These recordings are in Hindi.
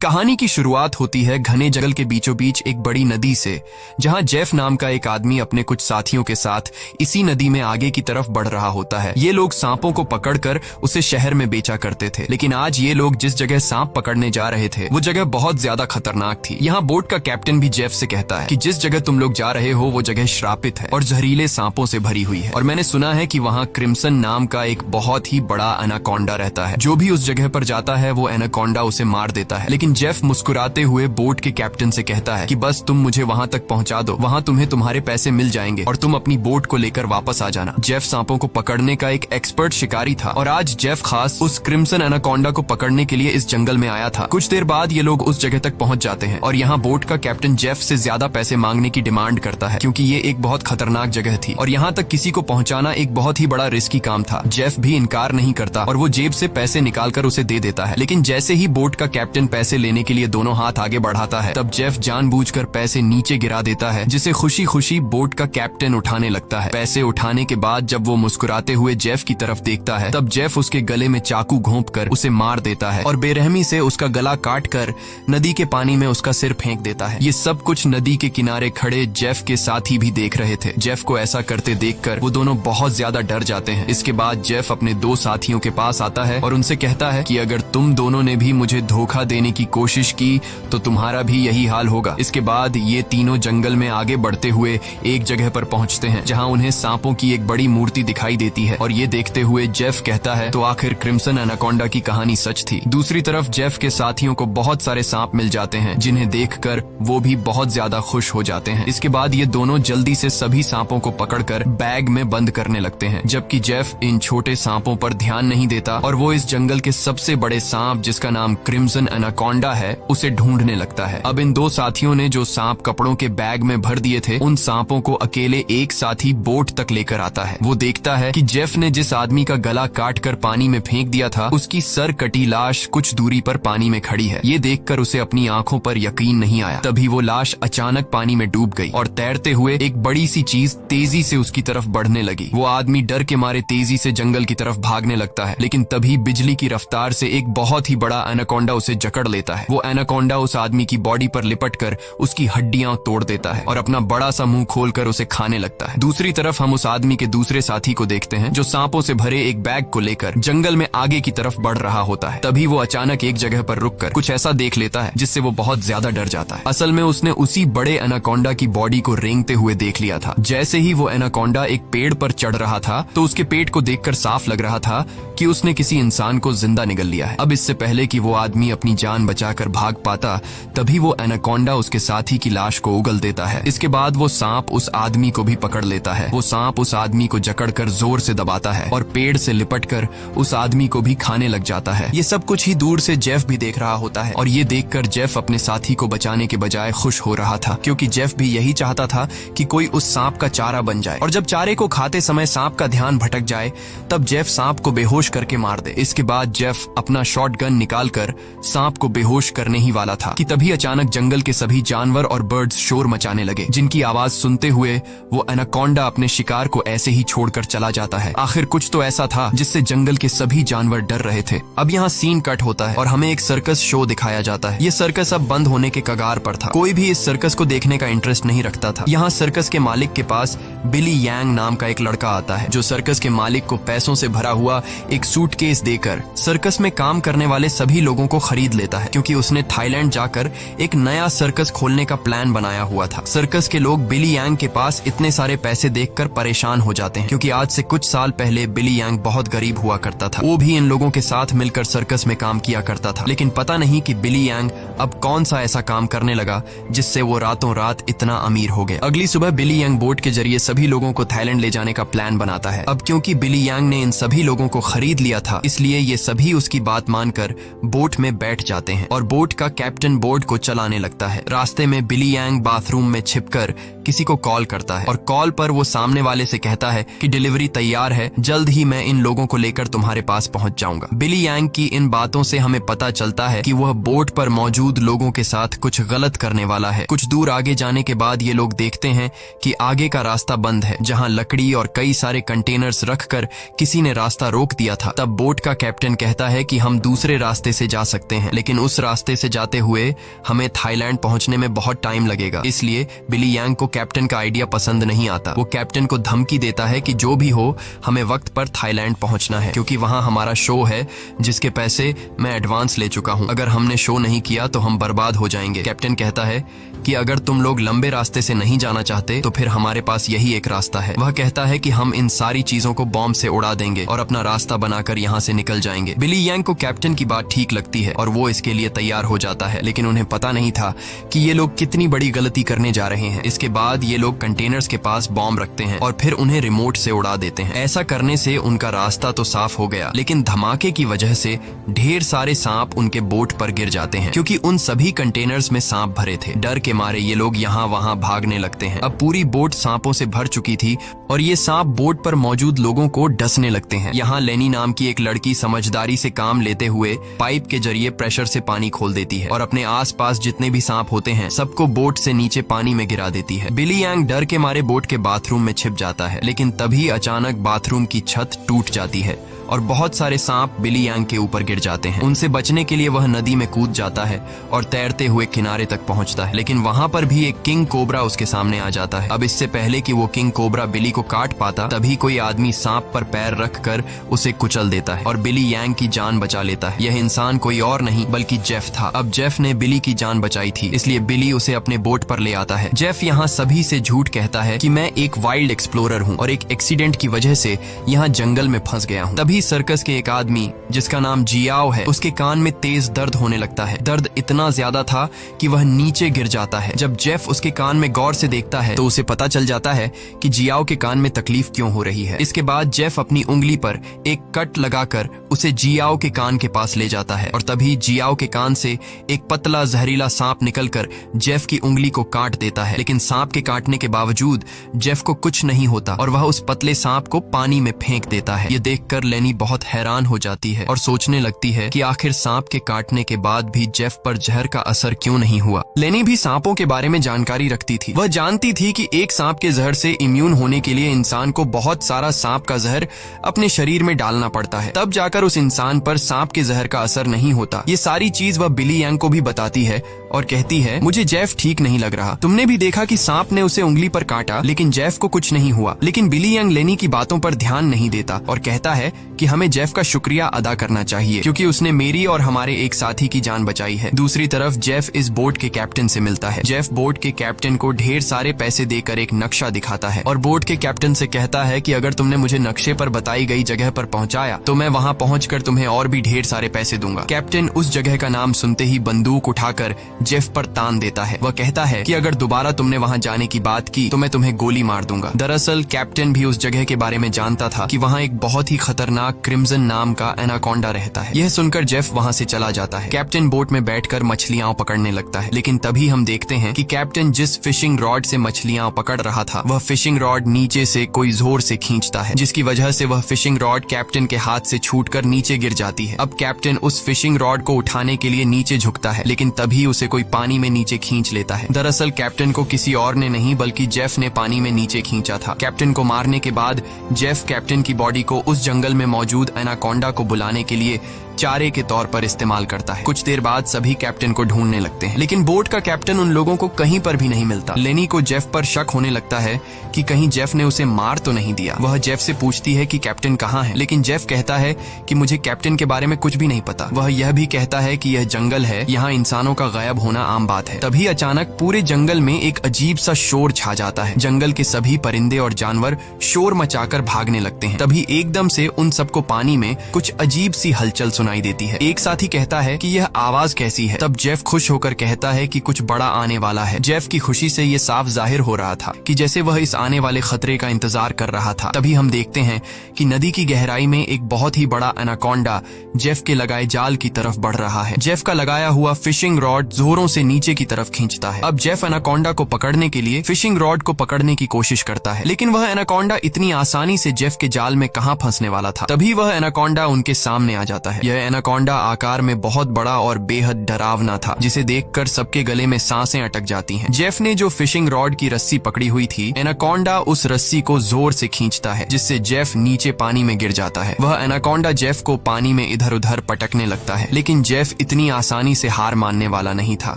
कहानी की शुरुआत होती है घने जंगल के बीचों बीच एक बड़ी नदी से, जहां जेफ नाम का एक आदमी अपने कुछ साथियों के साथ इसी नदी में आगे की तरफ बढ़ रहा होता है। ये लोग सांपों को पकड़कर उसे शहर में बेचा करते थे, लेकिन आज ये लोग जिस जगह सांप पकड़ने जा रहे थे वो जगह बहुत ज्यादा खतरनाक थी। यहाँ बोट का कैप्टन भी जेफ से कहता है कि जिस जगह तुम लोग जा रहे हो वो जगह श्रापित है और जहरीले सांपों से भरी हुई है, और मैंने सुना है कि वहाँ क्रिम्सन नाम का एक बहुत ही बड़ा एनाकोंडा रहता है। जो भी उस जगह पर जाता है वो एनाकोंडा उसे मार देता है। लेकिन जेफ मुस्कुराते हुए बोट के कैप्टन से कहता है कि बस तुम मुझे वहां तक पहुंचा दो, वहां तुम्हें तुम्हारे पैसे मिल जाएंगे और तुम अपनी बोट को लेकर वापस आ जाना। जेफ सांपों को पकड़ने का एक एक्सपर्ट शिकारी था और आज जेफ खास उस क्रिम्सन एनाकोंडा को पकड़ने के लिए इस जंगल में आया था। कुछ देर बाद ये लोग उस जगह तक पहुंच जाते हैं और यहाँ बोट का कैप्टन जेफ से ज्यादा पैसे मांगने की डिमांड करता है, क्योंकि ये एक बहुत खतरनाक जगह थी और यहाँ तक किसी को पहुँचाना एक बहुत ही बड़ा रिस्की काम था। जेफ भी इनकार नहीं करता और वो जेब से पैसे निकालकर उसे दे देता है। लेकिन जैसे ही बोट का कैप्टन पैसे लेने के लिए दोनों हाथ आगे बढ़ाता है, तब जेफ जानबूझकर पैसे नीचे गिरा देता है, जिसे खुशी खुशी बोट का कैप्टन उठाने लगता है। पैसे उठाने के बाद जब वो मुस्कुराते हुए जेफ की तरफ देखता है, तब जेफ उसके गले में चाकू घोंपकर उसे मार देता है और बेरहमी से उसका गला काटकर नदी के पानी में उसका सिर फेंक देता है। ये सब कुछ नदी के किनारे खड़े जेफ के साथी भी देख रहे थे। जेफ को ऐसा करते देखकर वो दोनों बहुत ज्यादा डर जाते हैं। इसके बाद जेफ अपने दो साथियों के पास आता है और उनसे कहता है कि अगर तुम दोनों ने भी मुझे धोखा देने की कोशिश की तो तुम्हारा भी यही हाल होगा। इसके बाद ये तीनों जंगल में आगे बढ़ते हुए एक जगह पर पहुंचते हैं, जहां उन्हें सांपों की एक बड़ी मूर्ति दिखाई देती है और ये देखते हुए जेफ कहता है तो आखिर क्रिम्सन एनाकोंडा की कहानी सच थी। दूसरी तरफ जेफ के साथियों को बहुत सारे सांप मिल जाते हैं, जिन्हें देखकर वो भी बहुत ज्यादा खुश हो जाते हैं। इसके बाद ये दोनों जल्दी से सभी सांपों को पकड़कर बैग में बंद करने लगते हैं, जबकि जेफ इन छोटे सांपों पर ध्यान नहीं देता और वो इस जंगल के सबसे बड़े सांप, जिसका नाम क्रिम्सन एनाकोंडा है, उसे ढूंढने लगता है। अब इन दो साथियों ने जो सांप कपड़ों के बैग में भर दिए थे, उन सांपों को अकेले एक साथी बोट तक लेकर आता है। वो देखता है कि जेफ ने जिस आदमी का गला काटकर पानी में फेंक दिया था, उसकी सर कटी लाश कुछ दूरी पर पानी में खड़ी है। ये देखकर उसे अपनी आंखों पर यकीन नहीं आया। तभी वो लाश अचानक पानी में डूब गई और तैरते हुए एक बड़ी सी चीज तेजी से उसकी तरफ बढ़ने लगी। वो आदमी डर के मारे तेजी से जंगल की तरफ भागने लगता है, लेकिन तभी बिजली की रफ्तार से एक बहुत ही बड़ा एनाकोंडा उसे जकड़ लेता है। वो एनाकोंडा उस आदमी की बॉडी पर लिपटकर उसकी हड्डियां तोड़ देता है और अपना बड़ा सा मुंह खोलकर उसे खाने लगता है। दूसरी तरफ हम उस आदमी के दूसरे साथी को देखते हैं, जो सांपों से भरे एक बैग को लेकर जंगल में आगे की तरफ बढ़ रहा होता है। तभी वो अचानक एक जगह पर रुककर कुछ ऐसा देख लेता है जिससे वो बहुत ज्यादा डर जाता है। असल में उसने उसी बड़े एनाकोंडा की बॉडी को रेंगते हुए देख लिया था। जैसे ही वो एनाकोंडा एक पेड़ पर चढ़ रहा था, तो उसके पेट को देखकर साफ लग रहा था कि उसने किसी इंसान को जिंदा निगल लिया है। अब इससे पहले कि वो आदमी अपनी जान बचाकर भाग पाता, तभी वो एनाकोंडा उसके साथी की लाश को उगल देता है। इसके बाद वो सांप उस आदमी को भी पकड़ लेता है। वो सांप उस आदमी को जकड़कर जोर से दबाता है और पेड़ से लिपटकर उस आदमी को भी खाने लग जाता है। ये सब कुछ ही दूर से जेफ भी देख रहा होता है और ये देखकर जेफ अपने साथी को बचाने के बजाय खुश हो रहा था, क्योंकि जेफ भी यही चाहता था कि कोई उस सांप का चारा बन जाए और जब चारे को खाते समय सांप का ध्यान भटक जाए, तब जेफ सांप को बेहोश करके मार दे। इसके बाद जेफ अपना शॉटगन निकालकर सांप को बेहोश करने ही वाला था कि तभी अचानक जंगल के सभी जानवर और बर्ड्स शोर मचाने लगे, जिनकी आवाज सुनते हुए वो एनाकोंडा अपने शिकार को ऐसे ही छोड़कर चला जाता है। आखिर कुछ तो ऐसा था जिससे जंगल के सभी जानवर डर रहे थे। अब यहाँ सीन कट होता है और हमें एक सर्कस शो दिखाया जाता है। ये सर्कस अब बंद होने के कगार पर था। कोई भी इस सर्कस को देखने का इंटरेस्ट नहीं रखता था। यहाँ सर्कस के मालिक के पास बिली यांग नाम का एक लड़का आता है, जो सर्कस के मालिक को पैसों से भरा हुआ एक सूटकेस देकर सर्कस में काम करने वाले सभी लोगों को खरीद लेता है, क्योंकि उसने थाईलैंड जाकर एक नया सर्कस खोलने का प्लान बनाया हुआ था। सर्कस के लोग बिली यांग के पास इतने सारे पैसे देखकर परेशान हो जाते हैं, क्योंकि आज से कुछ साल पहले बिली यांग बहुत गरीब हुआ करता था। वो भी इन लोगों के साथ मिलकर सर्कस में काम किया करता था, लेकिन पता नहीं कि बिली यांग अब कौन सा ऐसा काम करने लगा जिससे वो रातों रात इतना अमीर हो गया। अगली सुबह बिली यांग बोट के जरिए सभी लोगों को थाईलैंड ले जाने का प्लान बनाता है। अब क्योंकि बिली यांग ने इन सभी लोगों को खरीद लिया था, इसलिए ये सभी उसकी बात मानकर बोट में बैठ जाते हैं और बोट का कैप्टन बोट को चलाने लगता है। रास्ते में बिली यांग बाथरूम में छिपकर किसी को कॉल करता है और कॉल पर वो सामने वाले से कहता है कि डिलीवरी तैयार है, जल्द ही मैं इन लोगों को लेकर तुम्हारे पास पहुंच जाऊंगा। बिली यांग की इन बातों से हमें पता चलता है कि वह बोट पर मौजूद लोगों के साथ कुछ गलत करने वाला है। कुछ दूर आगे जाने के बाद ये लोग देखते हैं कि आगे का रास्ता बंद है, जहां लकड़ी और कई सारे कंटेनर्स रखकर किसी ने रास्ता रोक दिया था। तब बोट का कैप्टन कहता है कि हम दूसरे रास्ते से जा सकते हैं, लेकिन उस रास्ते से जाते हुए हमें थाईलैंड पहुंचने में बहुत टाइम लगेगा। इसलिए बिली यांग को कैप्टन का आइडिया पसंद नहीं आता। वो कैप्टन को धमकी देता है कि जो भी हो हमें वक्त पर थाईलैंड पहुंचना है, क्योंकि वहां हमारा शो है जिसके पैसे मैं एडवांस ले चुका हूं। अगर हमने शो नहीं किया तो हम बर्बाद हो जाएंगे। कैप्टन कहता है कि अगर तुम लोग लंबे रास्ते से नहीं जाना चाहते तो फिर हमारे पास यही एक रास्ता है। वह कहता है कि हम इन सारी चीजों को बॉम्ब से उड़ा देंगे और अपना रास्ता बनाकर यहाँ से निकल जाएंगे। बिली यांग को कैप्टन की बात ठीक लगती है और वो इसके लिए तैयार हो जाता है, लेकिन उन्हें पता नहीं था कि ये लोग कितनी बड़ी गलती करने जा रहे हैं। इसके बाद ये लोग कंटेनर्स के पास बॉम्ब रखते हैं और फिर उन्हें रिमोट से उड़ा देते हैं। ऐसा करने से उनका रास्ता तो साफ हो गया, लेकिन धमाके की वजह से ढेर सारे सांप उनके बोट पर गिर जाते हैं, क्योंकि उन सभी कंटेनर्स में सांप भरे थे। डर के मारे ये लोग यहाँ वहाँ भागने लगते हैं। अब पूरी बोट सांपों से भर चुकी थी और ये सांप बोट पर मौजूद लोगों को डसने लगते हैं। यहाँ लेनी नाम की एक लड़की समझदारी से काम लेते हुए पाइप के जरिए प्रेशर से पानी खोल देती है और अपने आसपास जितने भी सांप होते हैं सबको बोट से नीचे पानी में गिरा देती है। बिली यांग डर के मारे बोट के बाथरूम में छिप जाता है, लेकिन तभी अचानक बाथरूम की छत टूट जाती है और बहुत सारे सांप बिली यांग के ऊपर गिर जाते हैं। उनसे बचने के लिए वह नदी में कूद जाता है और तैरते हुए किनारे तक पहुंचता है, लेकिन वहां पर भी एक किंग कोबरा उसके सामने आ जाता है। अब इससे पहले कि वो किंग कोबरा बिली को काट पाता, तभी कोई आदमी सांप पर पैर रखकर उसे कुचल देता है और बिली यांग की जान बचा लेता है। यह इंसान कोई और नहीं बल्कि जेफ था। अब जेफ ने बिली की जान बचाई थी, इसलिए बिली उसे अपने बोट पर ले आता है। जेफ यहाँ सभी से झूठ कहता है कि मैं एक वाइल्ड एक्सप्लोरर हूँ और एक एक्सीडेंट की वजह से यहाँ जंगल में फंस गया हूँ। तभी सर्कस के एक आदमी जिसका नाम जियाओ है, उसके कान में तेज दर्द होने लगता है। दर्द इतना ज्यादा था कि वह नीचे गिर जाता है। जब जेफ उसके कान में गौर से देखता है तो उसे पता चल जाता है कि जियाओ के कान में तकलीफ क्यों हो रही है। इसके बाद जेफ अपनी उंगली पर एक कट लगाकर उसे जियाओ के कान के पास ले जाता है और तभी जियाओ के कान से एक पतला जहरीला सांप निकलकर जेफ की उंगली को काट देता है, लेकिन सांप के काटने के बावजूद जेफ को कुछ नहीं होता और वह उस पतले सांप को पानी में फेंक देता है। ये देखकर लेनी बहुत हैरान हो जाती है और सोचने लगती है कि आखिर सांप के काटने के बाद भी जेफ पर जहर का असर क्यों नहीं हुआ। लेनी भी सांपों के बारे में जानकारी रखती थी। वह जानती थी कि एक सांप के जहर से इम्यून होने के लिए इंसान को बहुत सारा सांप का जहर अपने शरीर में डालना पड़ता है, तब जाकर उस इंसान पर सांप के जहर का असर नहीं होता। ये सारी चीज वह बिली यांग को भी बताती है और कहती है, मुझे जेफ ठीक नहीं लग रहा। तुमने भी देखा कि सांप ने उसे उंगली पर काटा, लेकिन जेफ को कुछ नहीं हुआ। लेकिन बिली यांग लेनी की बातों पर ध्यान नहीं देता और कहता है कि हमें जेफ का शुक्रिया अदा करना चाहिए, क्योंकि उसने मेरी और हमारे एक साथी की जान बचाई है। दूसरी तरफ जेफ इस बोट के कैप्टन से मिलता है। जेफ बोट के कैप्टन को ढेर सारे पैसे देकर एक नक्शा दिखाता है और बोट के कैप्टन से कहता है कि अगर तुमने मुझे नक्शे पर बताई गई जगह पर पहुंचाया तो मैं वहां पहुंचकर तुम्हें और भी ढेर सारे पैसे दूंगा। कैप्टन उस जगह का नाम सुनते ही बंदूक उठाकर जेफ पर तान देता है। वह कहता है कि अगर दोबारा तुमने वहां जाने की बात की तो मैं तुम्हें गोली मार दूंगा। दरअसल कैप्टन भी उस जगह के बारे में जानता था कि वहां एक बहुत ही खतरनाक क्रिम्सन नाम का एनाकोंडा रहता है। यह सुनकर जेफ वहां से चला जाता है। कैप्टन बोट में बैठकर मछलियां पकड़ने लगता है, लेकिन तभी हम देखते हैं कि कैप्टन जिस फिशिंग रॉड से मछलियां पकड़ रहा था वह फिशिंग रॉड नीचे से कोई जोर से खींचता है, जिसकी वजह से वह फिशिंग रॉड कैप्टन के हाथ से छूटकर नीचे गिर जाती है। अब कैप्टन उस फिशिंग रॉड को उठाने के लिए नीचे झुकता है, लेकिन तभी उसे कोई पानी में नीचे खींच लेता है। दरअसल कैप्टन को किसी और ने नहीं बल्कि जेफ ने पानी में नीचे खींचा था। कैप्टन को मारने के बाद जेफ कैप्टन की बॉडी को उस जंगल में मौजूद एनाकोंडा को बुलाने के लिए चारे के तौर पर इस्तेमाल करता है। कुछ देर बाद सभी कैप्टन को ढूंढने लगते हैं, लेकिन बोट का कैप्टन उन लोगों को कहीं पर भी नहीं मिलता। लेनी को जेफ पर शक होने लगता है कि कहीं जेफ ने उसे मार तो नहीं दिया। वह जेफ से पूछती है कि कैप्टन कहाँ है, लेकिन जेफ कहता है कि मुझे कैप्टन के बारे में कुछ भी नहीं पता। वह यह भी कहता है कि यह जंगल है, यहाँ इंसानों का गायब होना आम बात है। तभी अचानक पूरे जंगल में एक अजीब सा शोर छा जाता है। जंगल के सभी परिंदे और जानवर शोर मचाकर भागने लगते हैं। तभी एकदम से उन सबको पानी में कुछ अजीब सी हलचल सुनाई सुनाई देती है। एक साथी कहता है कि यह आवाज कैसी है। तब जेफ खुश होकर कहता है कि कुछ बड़ा आने वाला है। जेफ की खुशी से ये साफ जाहिर हो रहा था कि जैसे वह इस आने वाले खतरे का इंतजार कर रहा था। तभी हम देखते हैं कि नदी की गहराई में एक बहुत ही बड़ा एनाकोंडा जेफ के लगाए जाल की तरफ बढ़ रहा है। जेफ का लगाया हुआ फिशिंग रॉड जोरों से नीचे की तरफ खींचता है। अब जेफ एनाकोंडा को पकड़ने के लिए फिशिंग रॉड को पकड़ने की कोशिश करता है, लेकिन वह एनाकोंडा इतनी आसानी से जेफ के जाल में कहां फंसने वाला था। तभी वह एनाकोंडा उनके सामने आ जाता है। यह एनाकोंडा आकार में बहुत बड़ा और बेहद डरावना था, जिसे देखकर सबके गले में सांसें अटक जाती हैं। जेफ ने जो फिशिंग रॉड की रस्सी पकड़ी हुई थी, एनाकोंडा उस रस्सी को जोर से खींचता है, जिससे जेफ नीचे पानी में गिर जाता है। वह एनाकोंडा जेफ को पानी में इधर उधर पटकने लगता है, लेकिन जेफ इतनी आसानी से हार मानने वाला नहीं था।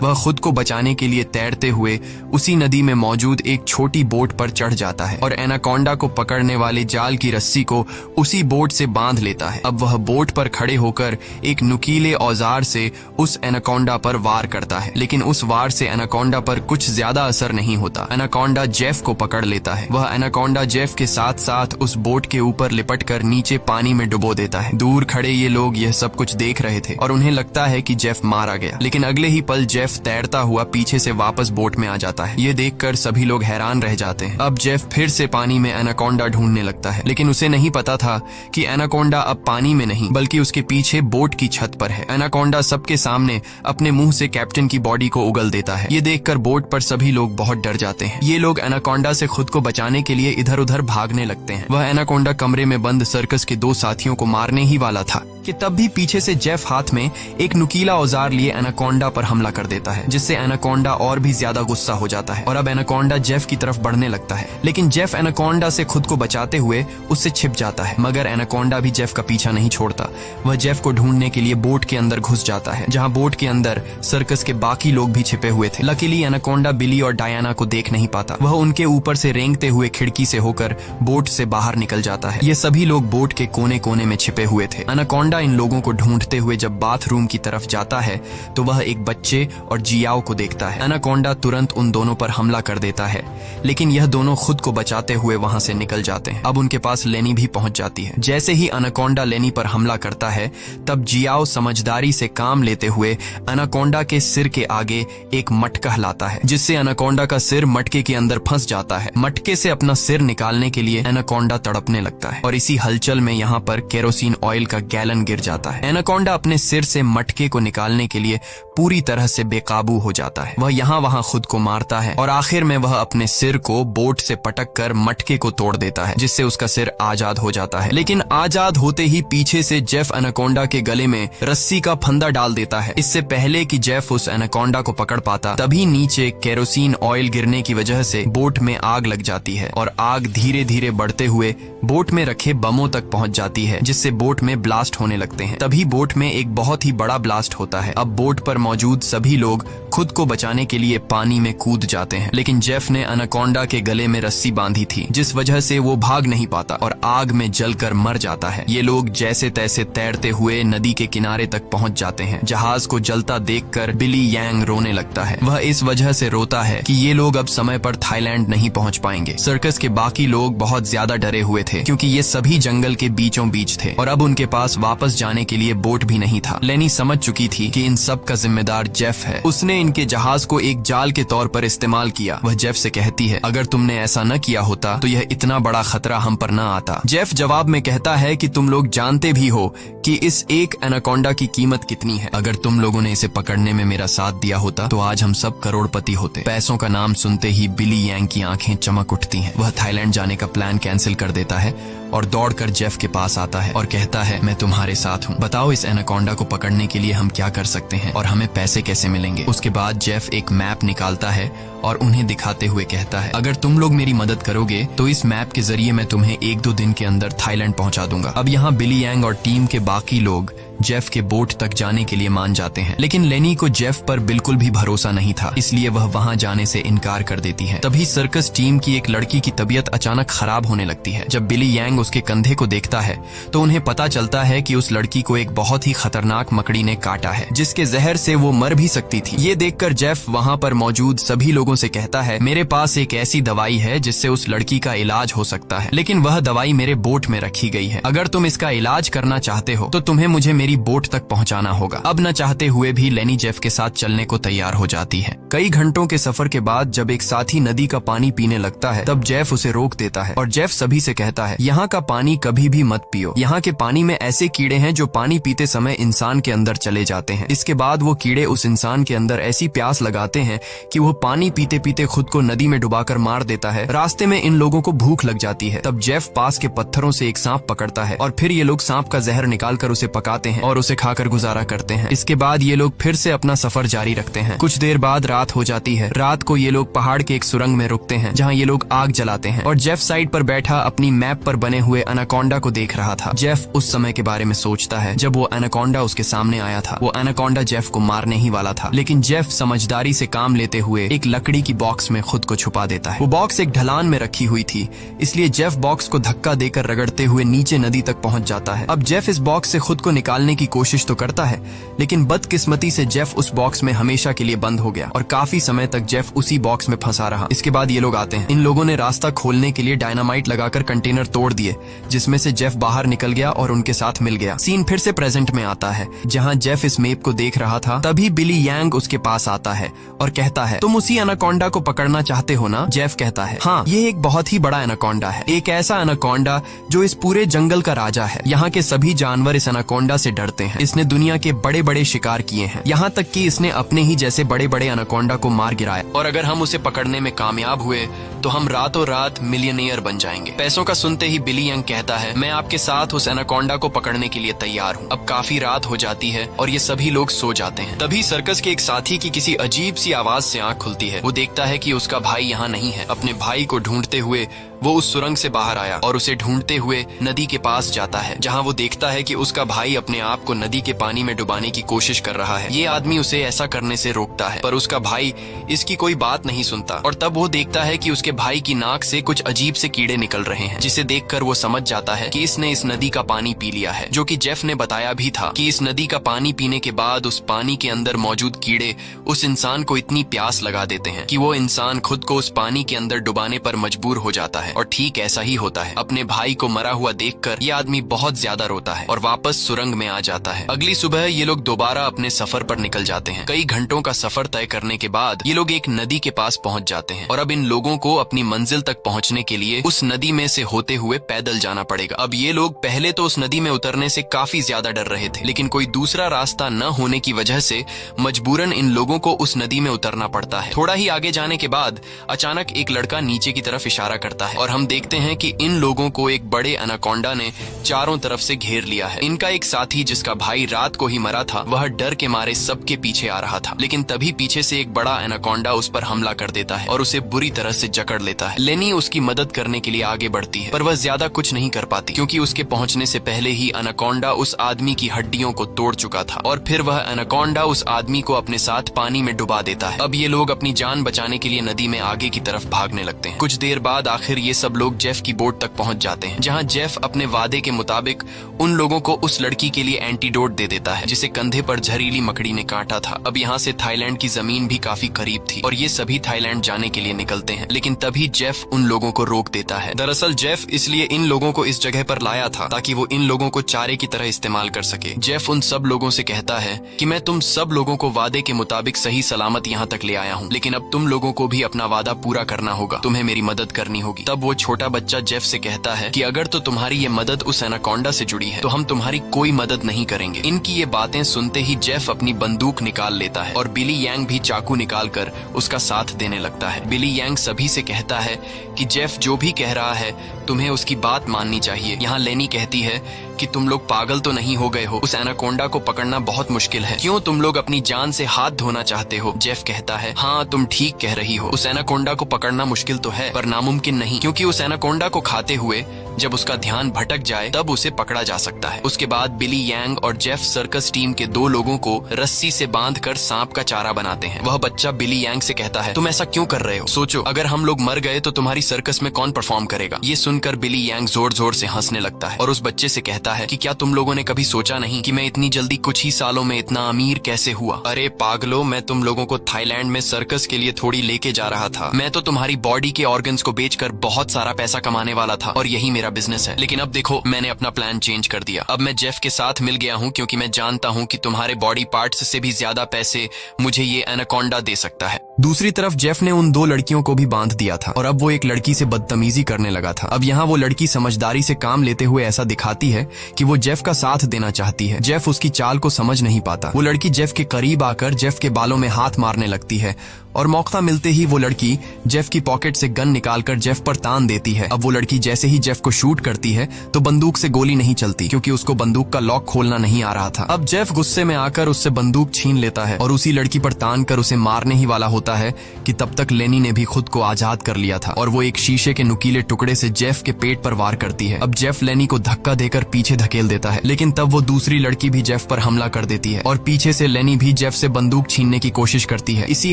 वह खुद को बचाने के लिए तैरते हुए उसी नदी में मौजूद एक छोटी बोट पर चढ़ जाता है और एनाकोंडा को पकड़ने वाले जाल की रस्सी को उसी बोट से बांध लेता है। अब वह बोट पर खड़े होकर एक नुकीले औजार से उस एनाकोंडा पर वार करता है, लेकिन उस वार से एनाकोंडा पर कुछ ज्यादा असर नहीं होता। एनाकोंडा जेफ को पकड़ लेता है। वह एनाकोंडा जेफ के साथ साथ उस बोट के ऊपर लिपटकर नीचे पानी में डुबो देता है। दूर खड़े ये लोग यह सब कुछ देख रहे थे और उन्हें लगता है कि जेफ मारा गया, लेकिन अगले ही पल जेफ तैरता हुआ पीछे से वापस बोट में आ जाता है। ये देखकर सभी लोग हैरान रह जाते हैं। अब जेफ फिर से पानी में एनाकोंडा ढूंढने लगता है, लेकिन उसे नहीं पता था कि एनाकोंडा अब पानी में नहीं बल्कि उसके पीछे बोट की छत पर है। एनाकोंडा सबके सामने अपने मुंह से कैप्टन की बॉडी को उगल देता है। ये देखकर बोट पर सभी लोग बहुत डर जाते हैं। ये लोग एनाकोंडा से खुद को बचाने के लिए इधर उधर भागने लगते हैं। वह एनाकोंडा कमरे में बंद सर्कस के दो साथियों को मारने ही वाला था कि तब भी पीछे से जेफ हाथ में एक नुकीला औजार लिए एनाकोंडा पर हमला कर देता है, जिससे एनाकोंडा और भी ज्यादा गुस्सा हो जाता है और अब एनाकोंडा जेफ की तरफ बढ़ने लगता है। लेकिन जेफ एनाकोंडा से खुद को बचाते हुए उससे छिप जाता है, मगर एनाकोंडा भी जेफ का पीछा नहीं छोड़ता। वह जेफ को ढूंढने के लिए बोट के अंदर घुस जाता है, जहां बोट के अंदर सर्कस के बाकी लोग भी छिपे हुए थे। लकीली एनाकोंडा बिली और डायना को देख नहीं पाता। वह उनके ऊपर से रेंगते हुए खिड़की से होकर बोट से बाहर निकल जाता है। ये सभी लोग बोट के कोने कोने में छिपे हुए थे। एनाकोंडा इन लोगों को ढूंढते हुए जब बाथरूम की तरफ जाता है तो वह एक बच्चे और जियाओ को देखता है। एनाकोंडा तुरंत उन दोनों पर हमला कर देता है, लेकिन यह दोनों खुद को बचाते हुए वहां से निकल जाते हैं। अब उनके पास लेनी भी पहुंच जाती है। जैसे ही एनाकोंडा लेनी पर हमला करता है, तब जियाओ समझदारी से काम लेते हुए एनाकोंडा के सिर के आगे एक मटका लाता है, जिससे एनाकोंडा का सिर मटके के अंदर फंस जाता है। मटके से अपना सिर निकालने के लिए एनाकोंडा तड़पने लगता है और इसी हलचल में यहाँ पर केरोसिन ऑयल का गैलन गिर जाता है। एनाकोंडा अपने सिर से मटके को निकालने के लिए पूरी तरह से बेकाबू हो जाता है। वह यहाँ वहाँ खुद को मारता है और आखिर में वह अपने सिर को बोट से पटक कर मटके को तोड़ देता है, जिससे उसका सिर आजाद हो जाता है। लेकिन आजाद होते ही पीछे से जेफ एनाकोंडा के गले में रस्सी का फंदा डाल देता है। इससे पहले कि जेफ उस एनाकोंडा को पकड़ पाता, तभी नीचे केरोसिन ऑयल गिरने की वजह से बोट में आग लग जाती है और आग धीरे धीरे बढ़ते हुए बोट में रखे बमों तक पहुंच जाती है, जिससे बोट में ब्लास्ट होने लगते हैं। तभी बोट में एक बहुत ही बड़ा ब्लास्ट होता है। अब बोट पर मौजूद सभी लोग खुद को बचाने के लिए पानी में कूद जाते हैं, लेकिन जेफ ने एनाकोंडा के गले में रस्सी बांधी थी, जिस वजह से वो भाग नहीं पाता और आग में जलकर मर जाता है। ये लोग जैसे तैसे तैरते हुए नदी के किनारे तक पहुंच जाते हैं। जहाज को जलता देखकर बिली यांग रोने लगता है। वह इस वजह से रोता है कि ये लोग अब समय पर थाईलैंड नहीं पहुंच पाएंगे। सर्कस के बाकी लोग बहुत ज्यादा डरे हुए थे, क्योंकि ये सभी जंगल के बीचों बीच थे और अब उनके पास वापस जाने के लिए बोट भी नहीं था। लेनी समझ चुकी थी कि इन सब का जिम्मेदार जेफ है। उसने इनके जहाज को एक जाल के तौर पर इस्तेमाल किया। वह जेफ से कहती है, अगर तुमने ऐसा न किया होता तो यह इतना बड़ा खतरा हम पर न आता। जेफ जवाब में कहता है कि तुम लोग जानते भी हो कि इस एक एनाकोंडा की कीमत कितनी है। अगर तुम लोगों ने इसे पकड़ने में मेरा साथ दिया होता तो आज हम सब करोड़पति होते। पैसों का नाम सुनते ही बिली यांग की आंखें चमक उठती हैं। वह थाईलैंड जाने का प्लान कैंसिल कर देता है और दौड़कर जेफ के पास आता है और कहता है, मैं तुम्हारे साथ हूँ। बताओ इस एनाकोंडा को पकड़ने के लिए हम क्या कर सकते हैं और हमें पैसे कैसे मिलेंगे। उसके बाद जेफ एक मैप निकालता है और उन्हें दिखाते हुए कहता है, अगर तुम लोग मेरी मदद करोगे तो इस मैप के जरिए मैं तुम्हें 1-2 दिन के अंदर थाईलैंड पहुंचा दूंगा। अब यहाँ बिली यांग और टीम के बाकी लोग जेफ के बोट तक जाने के लिए मान जाते हैं, लेकिन लेनी को जेफ पर बिल्कुल भी भरोसा नहीं था, इसलिए वह वहां जाने से इनकार कर देती है। तभी सर्कस टीम की एक लड़की की तबीयत अचानक खराब होने लगती है। जब बिली यांग यांग उसके कंधे को देखता है तो उन्हें पता चलता है कि उस लड़की को एक बहुत ही खतरनाक मकड़ी ने काटा है, जिसके जहर से वो मर भी सकती थी। ये देखकर जेफ वहाँ पर मौजूद सभी लोगों से कहता है, मेरे पास एक ऐसी दवाई है जिससे उस लड़की का इलाज हो सकता है, लेकिन वह दवाई मेरे बोट में रखी गई है। अगर तुम इसका इलाज करना चाहते हो तो तुम्हें मुझे मेरी बोट तक पहुंचाना होगा। अब न चाहते हुए भी लेनी जेफ के साथ चलने को तैयार हो जाती है। कई घंटों के सफर के बाद जब एक साथी नदी का पानी पीने लगता है तब जेफ उसे रोक देता है और जेफ सभी से कहता है, यहाँ का पानी कभी भी मत पियो। यहाँ के पानी में ऐसे कीड़े हैं जो पानी पीते समय इंसान के अंदर चले जाते हैं। इसके बाद वो कीड़े उस इंसान के अंदर ऐसी प्यास लगाते हैं कि वो पानी पीते पीते खुद को नदी में डुबाकर मार देता है। रास्ते में इन लोगों को भूख लग जाती है। तब जेफ पास के पत्थरों से एक सांप पकड़ता है और फिर ये लोग सांप का जहर निकालकर उसे पकाते हैं और उसे खाकर गुजारा करते हैं। इसके बाद ये लोग फिर से अपना सफर जारी रखते हैं। कुछ देर बाद रात हो जाती है। रात को ये लोग पहाड़ के एक सुरंग में रुकते हैं जहाँ ये लोग आग जलाते हैं और जेफ साइड पर बैठा अपनी मैप पर बने हुए एनाकोंडा को देख रहा था। जेफ उस समय के बारे में सोचता है जब वो एनाकोंडा उसके सामने आया था। वो एनाकोंडा जेफ को मारने ही वाला था, लेकिन जेफ समझदारी से काम लेते हुए एक लकड़ी की बॉक्स में खुद को छुपा देता है। वो बॉक्स एक ढलान में रखी हुई थी, इसलिए जेफ बॉक्स को धक्का देकर रगड़ते हुए नीचे नदी तक पहुंच जाता है। अब जेफ इस बॉक्स से खुद को निकालने की कोशिश तो करता है, लेकिन बदकिस्मती से जेफ उस बॉक्स में हमेशा के लिए बंद हो गया और काफी समय तक जेफ उसी बॉक्स में फंसा रहा। इसके बाद ये लोग आते हैं। इन लोगों ने रास्ता खोलने के लिए डायनामाइट लगाकर कंटेनर तोड़ दिए, जिसमें से जेफ बाहर निकल गया और उनके साथ मिल गया। सीन फिर से प्रेजेंट में आता है जहाँ जेफ इस मैप को देख रहा था। तभी बिली यांग उसके पास आता है और कहता है, तुम उसी एनाकोंडा को पकड़ना चाहते हो ना? जेफ कहता है, हाँ, ये एक बहुत ही बड़ा एनाकोंडा है, एक ऐसा एनाकोंडा जो इस पूरे जंगल का राजा है। यहाँ के सभी जानवर इस एनाकोंडा से डरते हैं। इसने दुनिया के बड़े बड़े शिकार किए हैं, यहाँ तक कि इसने अपने ही जैसे बड़े बड़े एनाकोंडा को मार गिराया, और अगर हम उसे पकड़ने में कामयाब हुए तो हम रातों रात मिलियनेयर बन जाएंगे। पैसों का सुनते ही बिली यंग कहता है, मैं आपके साथ उस एनाकोंडा को पकड़ने के लिए तैयार हूँ। अब काफी रात हो जाती है और ये सभी लोग सो जाते हैं। तभी सर्कस के एक साथी की किसी अजीब सी आवाज से आंख खुलती है। वो देखता है कि उसका भाई यहाँ नहीं है। अपने भाई को ढूंढते हुए वो उस सुरंग से बाहर आया और उसे ढूंढते हुए नदी के पास जाता है, जहाँ वो देखता है कि उसका भाई अपने आप को नदी के पानी में डुबाने की कोशिश कर रहा है। ये आदमी उसे ऐसा करने से रोकता है, पर उसका भाई इसकी कोई बात नहीं सुनता। और तब वो देखता है कि उसके भाई की नाक से कुछ अजीब से कीड़े निकल रहे हैं, जिसे देखकर वो समझ जाता है कि इसने इस नदी का पानी पी लिया है। जो कि जेफ ने बताया भी था कि इस नदी का पानी पीने के बाद उस पानी के अंदर मौजूद कीड़े उस इंसान को इतनी प्यास लगा देते हैं कि वो इंसान खुद को उस पानी के अंदर डुबाने पर मजबूर हो जाता है। और ठीक ऐसा ही होता है। अपने भाई को मरा हुआ देखकर ये आदमी बहुत ज्यादा रोता है और वापस सुरंग में आ जाता है। अगली सुबह ये लोग दोबारा अपने सफर पर निकल जाते हैं। कई घंटों का सफर तय करने के बाद ये लोग एक नदी के पास पहुंच जाते हैं और अब इन लोगों को अपनी मंजिल तक पहुंचने के लिए उस नदी में से होते हुए पैदल जाना पड़ेगा। अब ये लोग पहले तो उस नदी में उतरने से काफी ज्यादा डर रहे थे, लेकिन कोई दूसरा रास्ता न होने की वजह से मजबूरन इन लोगों को उस नदी में उतरना पड़ता है। थोड़ा ही आगे जाने के बाद अचानक एक लड़का नीचे की तरफ इशारा करता है और हम देखते हैं कि इन लोगों को एक बड़े एनाकोंडा ने चारों तरफ से घेर लिया है। इनका एक साथी जिसका भाई रात को ही मरा था, वह डर के मारे सबके पीछे आ रहा था, लेकिन तभी पीछे से एक बड़ा एनाकोंडा उस पर हमला कर देता है और उसे बुरी तरह से जकड़ लेता है। लेनी उसकी मदद करने के लिए आगे बढ़ती है, पर वह ज्यादा कुछ नहीं कर पाती क्योंकि उसके पहुंचने से पहले ही एनाकोंडा उस आदमी की हड्डियों को तोड़ चुका था और फिर वह एनाकोंडा उस आदमी को अपने साथ पानी में डुबा देता है। अब ये लोग अपनी जान बचाने के लिए नदी में आगे की तरफ भागने लगते हैं। कुछ देर बाद आखिर ये सब लोग जेफ की बोट तक पहुंच जाते हैं, जहां जेफ अपने वादे के मुताबिक उन लोगों को उस लड़की के लिए एंटीडोट दे देता है जिसे कंधे पर जहरीली मकड़ी ने काटा था। अब यहाँ से थाईलैंड की जमीन भी काफी करीब थी और ये सभी थाईलैंड जाने के लिए निकलते हैं, लेकिन तभी जेफ उन लोगों को रोक देता है। दरअसल जेफ इसलिए इन लोगों को इस जगह पर लाया था ताकि वो इन लोगों को चारे की तरह इस्तेमाल कर सके। जेफ उन सब लोगों से कहता है कि मैं तुम सब लोगों को वादे के मुताबिक सही सलामत यहाँ तक ले आया हूँ, लेकिन अब तुम लोगों को भी अपना वादा पूरा करना होगा, तुम्हें मेरी मदद करनी होगी। तब वो छोटा बच्चा जेफ से कहता है कि अगर तो तुम्हारी ये मदद उस एनाकोंडा से जुड़ी है तो हम तुम्हारी कोई मदद नहीं करेंगे। इनकी ये बातें सुनते ही जेफ अपनी बंदूक निकाल लेता है और बिली यांग भी चाकू निकालकर उसका साथ देने लगता है। बिली यांग सभी से कहता है कि जेफ जो भी कह रहा है तुम्हें उसकी बात माननी चाहिए। यहाँ लेनी कहती है कि तुम लोग पागल तो नहीं हो गए हो, उस एनाकोंडा को पकड़ना बहुत मुश्किल है, क्यों तुम लोग अपनी जान से हाथ धोना चाहते हो? जेफ कहता है, हाँ तुम ठीक कह रही हो, उस एनाकोंडा को पकड़ना मुश्किल तो है पर नामुमकिन नहीं, क्योंकि उस एनाकोंडा को खाते हुए जब उसका ध्यान भटक जाए तब उसे पकड़ा जा सकता है। उसके बाद बिली यांग और जेफ सर्कस टीम के 2 लोगों को रस्सी से बांधकर सांप का चारा बनाते हैं। वह बच्चा बिली यांग से कहता है, तुम ऐसा क्यों कर रहे हो? सोचो अगर हम लोग मर गए तो तुम्हारी सर्कस में कौन परफॉर्म करेगा? ये सुन सुनकर बिली यांग जोर जोर से हंसने लगता है और उस बच्चे से कहता है कि क्या तुम लोगों ने कभी सोचा नहीं कि मैं इतनी जल्दी कुछ ही सालों में इतना अमीर कैसे हुआ? अरे पागलो, मैं तुम लोगों को थाईलैंड में सर्कस के लिए थोड़ी लेके जा रहा था। मैं तो तुम्हारी बॉडी के ऑर्गन्स को बेचकर बहुत सारा पैसा कमाने वाला था और यही मेरा बिजनेस है। लेकिन अब देखो, मैंने अपना प्लान चेंज कर दिया। अब मैं जेफ के साथ मिल गया हूँ क्योंकि मैं जानता हूँ कि तुम्हारे बॉडी पार्ट्स से भी ज्यादा पैसे मुझे ये एनाकोंडा दे सकता है। दूसरी तरफ जेफ ने उन दो लड़कियों को भी बांध दिया था और अब वो एक लड़की से बदतमीजी करने लगा था। अब यहाँ वो लड़की समझदारी से काम लेते हुए ऐसा दिखाती है कि वो जेफ का साथ देना चाहती है। जेफ उसकी चाल को समझ नहीं पाता। वो लड़की जेफ के करीब आकर जेफ के बालों में हाथ मारने लगती है और मौका मिलते ही वो लड़की जेफ की पॉकेट से गन निकालकर जेफ पर तान देती है। अब वो लड़की जैसे ही जेफ को शूट करती है तो बंदूक से गोली नहीं चलती क्योंकि उसको बंदूक का लॉक खोलना नहीं आ रहा था। अब जेफ गुस्से में आकर उससे बंदूक छीन लेता है और उसी लड़की पर तान कर उसे मारने ही वाला होता है कि तब तक लेनी ने भी खुद को आजाद कर लिया था और वो एक शीशे के नुकीले टुकड़े से जेफ के पेट पर वार करती है। अब जेफ लेनी को धक्का देकर पीछे धकेल देता है, लेकिन तब वो दूसरी लड़की भी जेफ पर हमला कर देती है और पीछे से लेनी भी जेफ से बंदूक छीनने की कोशिश करती है। इसी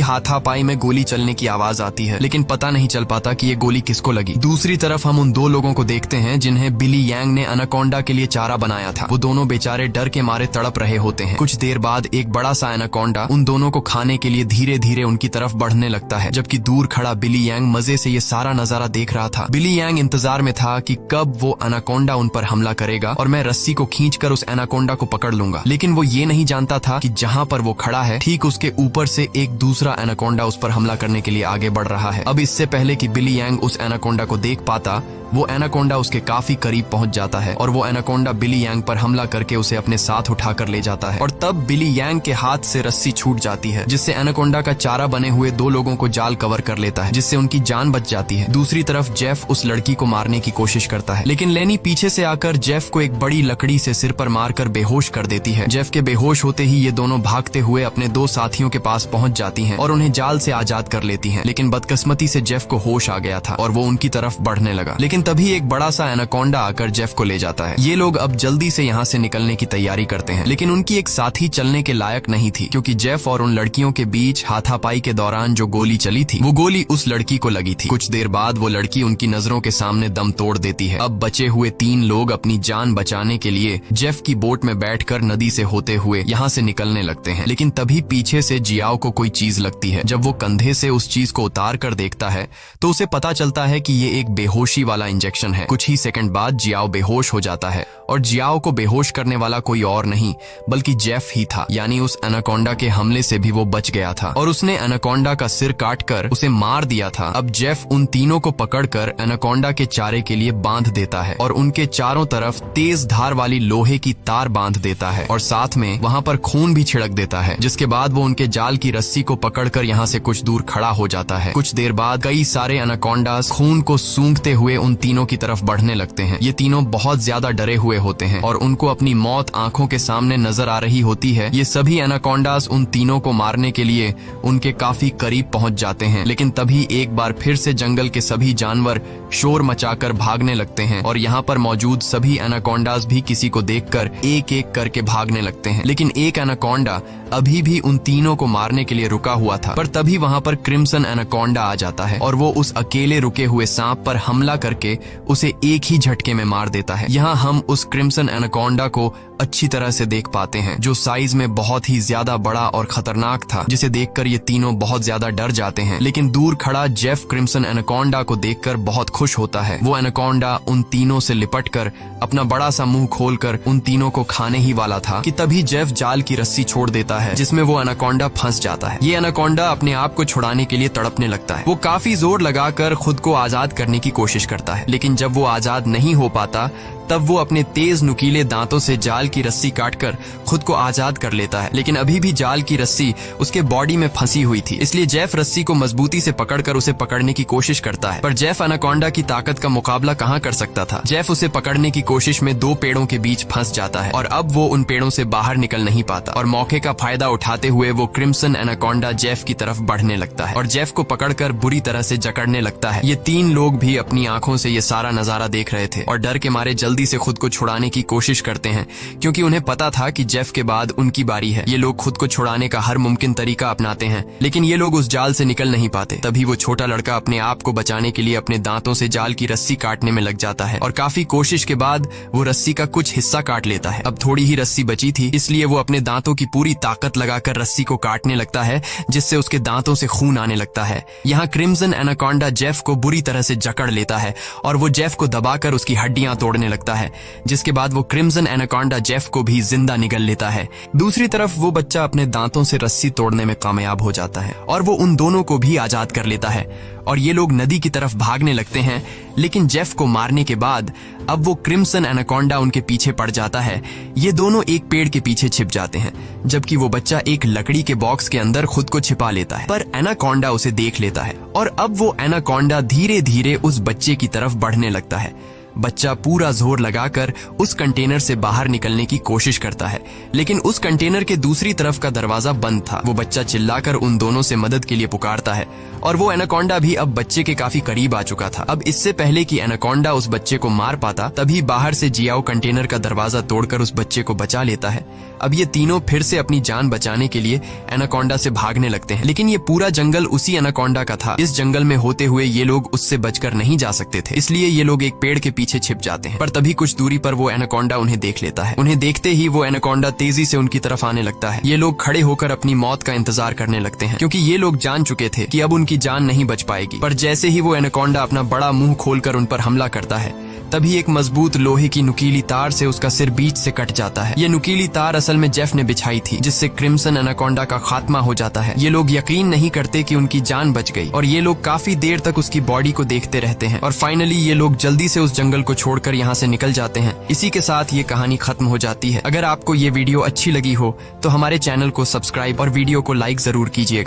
हाथापाई में गोली चलने की आवाज आती है, लेकिन पता नहीं चल पाता कि ये गोली किसको लगी। दूसरी तरफ हम उन दो लोगों को देखते हैं जिन्हें बिली यांग ने एनाकोंडा के लिए चारा बनाया था। वो दोनों बेचारे डर के मारे तड़प रहे होते हैं। कुछ देर बाद एक बड़ा सा एनाकोंडा उन दोनों को खाने के लिए धीरे धीरे उनकी तरफ बढ़ने लगता है, जबकि दूर खड़ा बिली यांग मजे से ये सारा नजारा देख रहा था। बिली यांग इंतजार में था कि कब वो एनाकोंडा उन पर हमला करेगा और मैं रस्सी को खींचकर उस एनाकोंडा को पकड़ लूंगा। लेकिन वो ये नहीं जानता था कि जहां पर वो खड़ा है ठीक उसके ऊपर से एक दूसरा एनाकोंडा उस पर हमला करने के लिए आगे बढ़ रहा है। अब इससे पहले कि बिली यांग उस एनाकोंडा को देख पाता, वो एनाकोंडा उसके काफी करीब पहुंच जाता है और वो एनाकोंडा बिली यांग पर हमला करके उसे अपने साथ उठाकर ले जाता है और तब बिली यांग के हाथ से रस्सी छूट जाती है, जिससे एनाकोंडा का चारा बने हुए दो लोगों को जाल कवर कर लेता है, जिससे उनकी जान बच जाती है। दूसरी तरफ जेफ उस लड़की को मारने की कोशिश करता है, लेकिन लेनी पीछे से आकर जेफ को एक बड़ी लकड़ी से सिर पर मारकर बेहोश कर देती है। जेफ के बेहोश होते ही ये दोनों भागते हुए अपने दो साथियों के पास पहुंच जाती हैं और उन्हें जाल से आजाद कर लेती हैं। लेकिन बदकिस्मती से जेफ को होश आ गया था और वो उनकी तरफ बढ़ने लगा, लेकिन तभी एक बड़ा सा एनाकोंडा आकर जेफ को ले जाता है। ये लोग अब जल्दी से यहाँ से निकलने की तैयारी करते हैं, लेकिन उनकी एक साथी चलने के लायक नहीं थी क्योंकि जेफ और उन लड़कियों के बीच हाथापाई के दौरान जो गोली चली थी वो गोली उस लड़की को लगी थी। कुछ देर बाद वो लड़की उनकी नजरों के सामने दम तोड़ देती है। अब बचे हुए तीन लोग अपनी जान बचाने के लिए जेफ की बोट में बैठकर नदी से होते हुए यहाँ से निकलने लगते हैं, लेकिन तभी पीछे से जियाओ को कोई चीज लगती है। जब वो कंधे से उस चीज को उतार कर देखता है तो उसे पता चलता है कि ये एक बेहोशी वाला इंजेक्शन है। कुछ ही सेकंड बाद जियाओ बेहोश हो जाता है और जियाओ को बेहोश करने वाला कोई और नहीं बल्कि जेफ ही था, यानी उस एनाकोंडा के हमले से भी वो बच गया था और उसने एनाकोंडा का सिर काटकर उसे मार दिया था। अब जेफ उन तीनों को पकड़कर एनाकोंडा के चारे के लिए बांध देता है और उनके चारों तरफ तेज धार वाली लोहे की तार बांध देता है और साथ में वहां पर खून भी छिड़क देता है, जिसके बाद वो उनके जाल की रस्सी को पकड़कर यहाँ से कुछ दूर खड़ा हो जाता है। कुछ देर बाद कई सारे एनाकोंडास खून को सूंघते हुए उन तीनों की तरफ बढ़ने लगते हैं। ये तीनों बहुत ज्यादा डरे हुए होते हैं और उनको अपनी मौत आंखों के सामने नजर आ रही होती है। ये सभी एनाकोंडास उन तीनों को मारने के लिए उनके काफी करीब पहुंच जाते हैं, लेकिन तभी एक बार फिर से जंगल के सभी जानवर शोर मचाकर भागने लगते हैं और यहाँ पर मौजूद सभी एनाकोंडास भी किसी को देखकर एक एक करके भागने लगते हैं। लेकिन एक एनाकोंडा अभी भी उन तीनों को मारने के लिए रुका हुआ था, पर तभी वहाँ पर क्रिम्सन एनाकोंडा आ जाता है और वो उस अकेले रुके हुए सांप पर हमला करके उसे एक ही झटके में मार देता है। यहाँ हम उस क्रिम्सन एनाकोंडा को अच्छी तरह से देख पाते हैं, जो साइज में बहुत ही ज्यादा बड़ा और खतरनाक था, जिसे देखकर ये तीनों बहुत ज्यादा डर जाते हैं। लेकिन दूर खड़ा जेफ क्रिम्सन एनाकोंडा को देखकर बहुत खुश होता है। वो एनाकोंडा उन तीनों से लिपटकर अपना बड़ा सा मुंह खोलकर उन तीनों को खाने ही वाला था कि तभी जेफ जाल की रस्सी छोड़ देता है, जिसमें वो एनाकोंडा फंस जाता है। ये एनाकोंडा अपने आप को छुड़ाने के लिए तड़पने लगता है। वो काफी जोर लगाकर खुद को आजाद करने की कोशिश करता है, लेकिन जब वो आजाद नहीं हो पाता तब वो अपने तेज नुकीले दांतों से जाल की रस्सी काटकर खुद को आजाद कर लेता है। लेकिन अभी भी जाल की रस्सी उसके बॉडी में फंसी हुई थी, इसलिए जेफ रस्सी को मजबूती से पकड़कर उसे पकड़ने की कोशिश करता है, पर जेफ एनाकोंडा की ताकत का मुकाबला कहाँ कर सकता था। जेफ उसे पकड़ने की कोशिश में दो पेड़ों के बीच फंस जाता है और अब वो उन पेड़ों से बाहर निकल नहीं पाता और मौके का फायदा उठाते हुए वो क्रिम्सन एनाकोंडा जेफ की तरफ बढ़ने लगता है और जेफ को पकड़कर बुरी तरह से जकड़ने लगता है। ये तीन लोग भी अपनी आंखों से ये सारा नजारा देख रहे थे और डर के मारे जल्दी जल्दी से खुद को छुड़ाने की कोशिश करते हैं, क्योंकि उन्हें पता था कि जेफ के बाद उनकी बारी है। ये लोग खुद को छुड़ाने का हर मुमकिन तरीका अपनाते हैं, लेकिन ये लोग उस जाल से निकल नहीं पाते। तभी वो छोटा लड़का अपने आप को बचाने के लिए अपने दांतों से जाल की रस्सी काटने में लग जाता है और काफी कोशिश के बाद वो रस्सी का कुछ हिस्सा काट लेता है। अब थोड़ी ही रस्सी बची थी, इसलिए वो अपने दांतों की पूरी ताकत लगाकर रस्सी को काटने लगता है, जिससे उसके दांतों से खून आने लगता है। यहाँ क्रिम्सन एनाकोंडा जेफ को बुरी तरह से जकड़ लेता है और वो जेफ को दबाकर उसकी हड्डियां तोड़ने लगता है, जिसके बाद वो क्रिम्सन एनाकोंडा जेफ को भी जिंदा निगल लेता है। दूसरी तरफ वो बच्चा अपने दांतों से रस्सी तोड़ने में कामयाब हो जाता है और वो उन दोनों को भी आजाद कर लेता है और ये लोग नदी की तरफ भागने लगते हैं। लेकिन जेफ को मारने के बाद अब वो क्रिम्सन एनाकोंडा उनके पीछे पड़ जाता है। ये दोनों एक पेड़ के पीछे छिप जाते हैं, जबकि वो बच्चा एक लकड़ी के बॉक्स के अंदर खुद को छिपा लेता है। पर एनाकोंडा उसे देख लेता है और अब वो एनाकोंडा धीरे धीरे उस बच्चे की तरफ बढ़ने लगता है। बच्चा पूरा जोर लगाकर उस कंटेनर से बाहर निकलने की कोशिश करता है, लेकिन उस कंटेनर के दूसरी तरफ का दरवाजा बंद था। वो बच्चा चिल्लाकर उन दोनों से मदद के लिए पुकारता है और वो एनाकोंडा भी अब बच्चे के काफी करीब आ चुका था। अब इससे पहले कि एनाकोंडा उस बच्चे को मार पाता, तभी बाहर से जियाओ कंटेनर का दरवाजा तोड़कर उस बच्चे को बचा लेता है। अब ये तीनों फिर से अपनी जान बचाने के लिए एनाकोंडा से भागने लगते हैं, लेकिन ये पूरा जंगल उसी एनाकोंडा का था। इस जंगल में होते हुए ये लोग उससे बचकर नहीं जा सकते थे, इसलिए ये लोग एक पेड़ के पीछे छिप जाते हैं। पर तभी कुछ दूरी पर वो एनाकोंडा उन्हें देख लेता है। उन्हें देखते ही वो एनाकोंडा तेजी से उनकी तरफ आने लगता है। ये लोग खड़े होकर अपनी मौत का इंतजार करने लगते हैं, क्योंकि ये लोग जान चुके थे कि अब उनकी जान नहीं बच पाएगी। पर जैसे ही वो एनाकोंडा अपना बड़ा मुंह खोलकर उन पर हमला करता है, तभी एक मजबूत लोहे की नुकीली तार से उसका सिर बीच से कट जाता है। ये नुकीली तार असल में जेफ ने बिछाई थी, जिससे क्रिम्सन एनाकोंडा का खात्मा हो जाता है। ये लोग यकीन नहीं करते कि उनकी जान बच गई और ये लोग काफी देर तक उसकी बॉडी को देखते रहते हैं और फाइनली ये लोग जल्दी से उस जंगल को छोड़कर यहाँ से निकल जाते हैं। इसी के साथ ये कहानी खत्म हो जाती है। अगर आपको ये वीडियो अच्छी लगी हो तो हमारे चैनल को सब्सक्राइब और वीडियो को लाइक जरूर कीजिएगा।